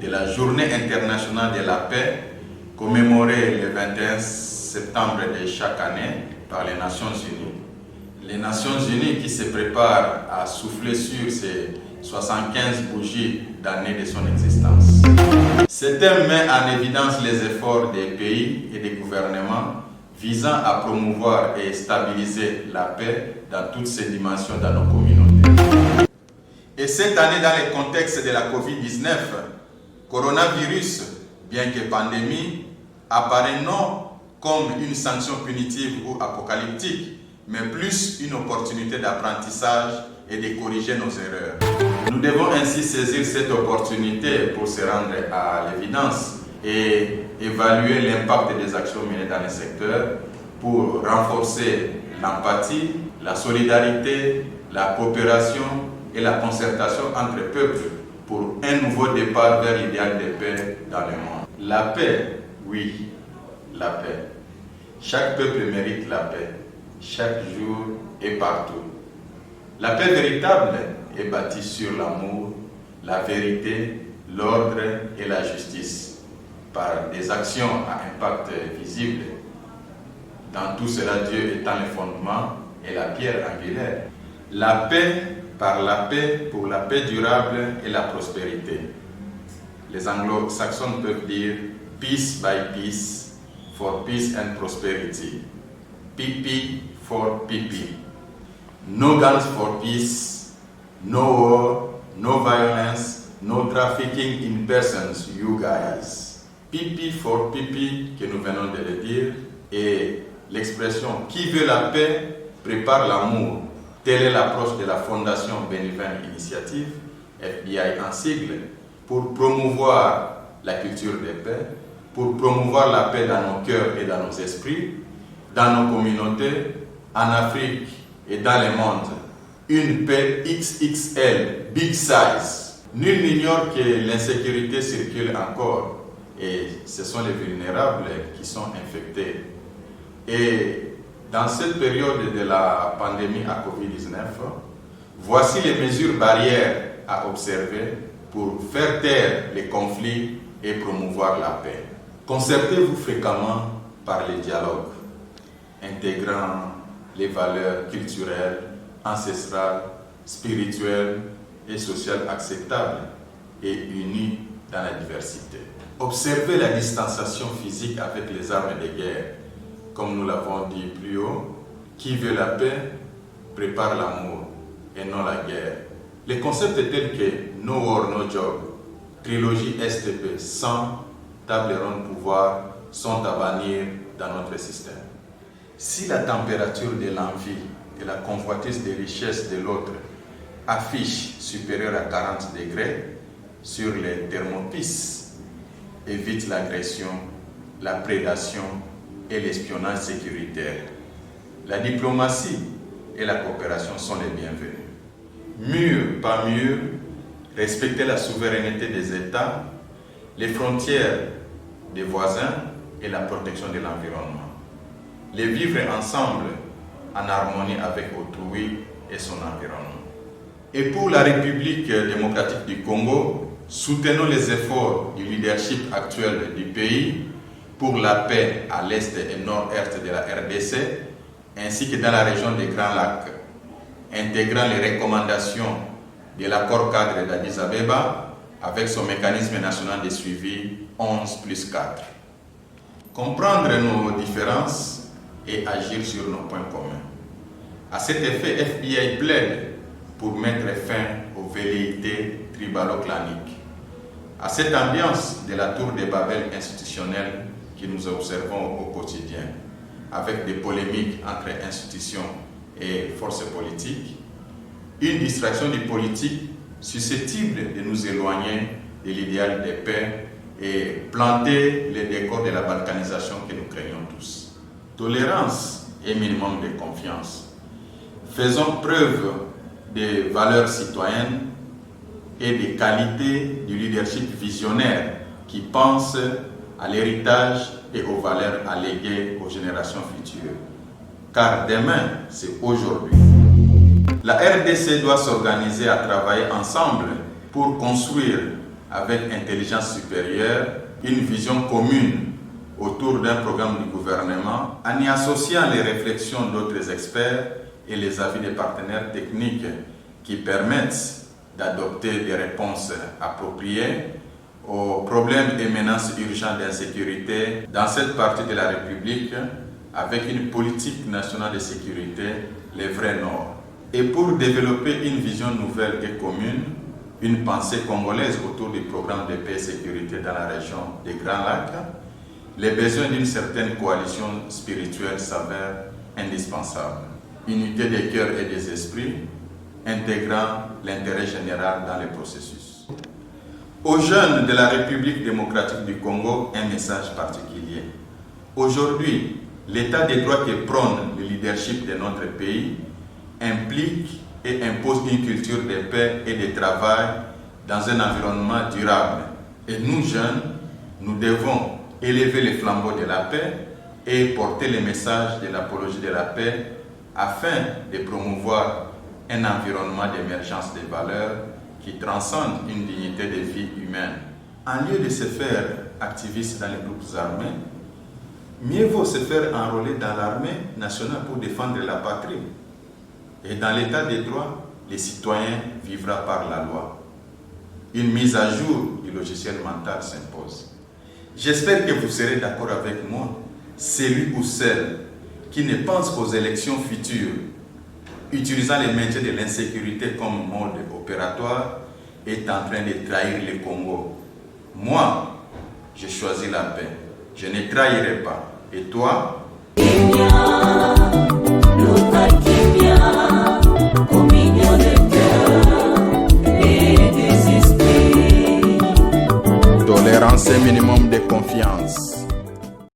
de la Journée internationale de la paix, commémorée le 21 septembre de chaque année par les Nations Unies. Les Nations Unies qui se préparent à souffler sur ces 75 bougies d'années de son existence. Ce thème met en évidence les efforts des pays et des gouvernements visant à promouvoir et stabiliser la paix dans toutes ses dimensions dans nos communautés. Et cette année, dans le contexte de la COVID-19, coronavirus, bien que pandémie, apparaît non comme une sanction punitive ou apocalyptique, mais plus une opportunité d'apprentissage et de corriger nos erreurs. Nous devons ainsi saisir cette opportunité pour se rendre à l'évidence et évaluer l'impact des actions menées dans le secteur pour renforcer l'empathie, la solidarité, la coopération et la concertation entre peuples pour un nouveau départ vers l'idéal de paix dans le monde. La paix, oui, la paix. Chaque peuple mérite la paix, chaque jour et partout. La paix véritable est bâtie sur l'amour, la vérité, l'ordre et la justice, par des actions à impact visible. Dans tout cela, Dieu étant le fondement et la pierre angulaire. La paix par la paix, pour la paix durable et la prospérité. Les anglo-saxons peuvent dire « peace by peace, for peace and prosperity ». PP for PP. No guns for peace, no war, no violence, no trafficking in persons, you guys. PP for PP, que nous venons de le dire, et l'expression « qui veut la paix prépare l'amour ». Telle est l'approche de la Fondation Benny-Venn Initiative, FBI en sigle, pour promouvoir la culture de paix, pour promouvoir la paix dans nos cœurs et dans nos esprits, dans nos communautés, en Afrique et dans le monde. Une paix XXL, big size. Nul n'ignore que l'insécurité circule encore et ce sont les vulnérables qui sont infectés. Et dans cette période de la pandémie à COVID-19, voici les mesures barrières à observer pour faire taire les conflits et promouvoir la paix. Concertez-vous fréquemment par les dialogues, intégrant les valeurs culturelles, ancestrales, spirituelles et sociales acceptables et unies dans la diversité. Observez la distanciation physique avec les armes de guerre. Comme nous l'avons dit plus haut, qui veut la paix prépare l'amour et non la guerre. Les concepts tels que No War, No Job, trilogie STP, sans table ronde pouvoir sont à bannir dans notre système. Si la température de l'envie et la convoitise des richesses de l'autre affiche supérieure à 40 degrés sur les thermopistes, évite l'agression, la prédation et l'espionnage sécuritaire. La diplomatie et la coopération sont les bienvenus. Mur par mur, respecter la souveraineté des États, les frontières des voisins et la protection de l'environnement. Les vivre ensemble en harmonie avec autrui et son environnement. Et pour la République démocratique du Congo, soutenons les efforts du leadership actuel du pays pour la paix à l'est et nord-est de la RDC, ainsi que dans la région des Grands Lacs, intégrant les recommandations de l'accord cadre d'Addis Abeba avec son mécanisme national de suivi 11+4. Comprendre nos différences et agir sur nos points communs. À cet effet, FBI plaide pour mettre fin aux velléités tribalo-claniques. À cette ambiance de la tour de Babel institutionnelle que nous observons au quotidien, avec des polémiques entre institutions et forces politiques, une distraction du politique susceptible de nous éloigner de l'idéal de paix et planter les décors de la balkanisation que nous craignons tous. Tolérance et minimum de confiance. Faisons preuve de valeurs citoyennes et des qualités du leadership visionnaire qui pense à l'héritage et aux valeurs alléguées aux générations futures. Car demain, c'est aujourd'hui. La RDC doit s'organiser à travailler ensemble pour construire avec intelligence supérieure, une vision commune autour d'un programme du gouvernement, en y associant les réflexions d'autres experts et les avis des partenaires techniques qui permettent d'adopter des réponses appropriées aux problèmes et menaces urgentes d'insécurité dans cette partie de la République, avec une politique nationale de sécurité, les vrais Nord. Et pour développer une vision nouvelle et commune, une pensée congolaise autour du programme de paix et sécurité dans la région des Grands Lacs, les besoins d'une certaine coalition spirituelle s'avèrent indispensables. Unité des cœurs et des esprits, intégrant l'intérêt général dans les processus. Aux jeunes de la République démocratique du Congo, un message particulier. Aujourd'hui, l'état des droits qui prône le leadership de notre pays implique et impose une culture de paix et de travail dans un environnement durable. Et nous, jeunes, nous devons élever les flambeaux de la paix et porter le message de l'apologie de la paix afin de promouvoir un environnement d'émergence des valeurs qui transcende une dignité de vie humaine. En lieu de se faire activiste dans les groupes armés, mieux vaut se faire enrôler dans l'armée nationale pour défendre la patrie. Et dans l'état des droits, les citoyens vivra par la loi. Une mise à jour du logiciel mental s'impose. J'espère que vous serez d'accord avec moi, celui ou celle qui ne pense qu'aux élections futures, utilisant les maintien de l'insécurité comme mode opératoire, est en train de trahir le Congo. Moi, j'ai choisi la paix. Je ne trahirai pas. Et toi? Tolérance et minimum de confiance.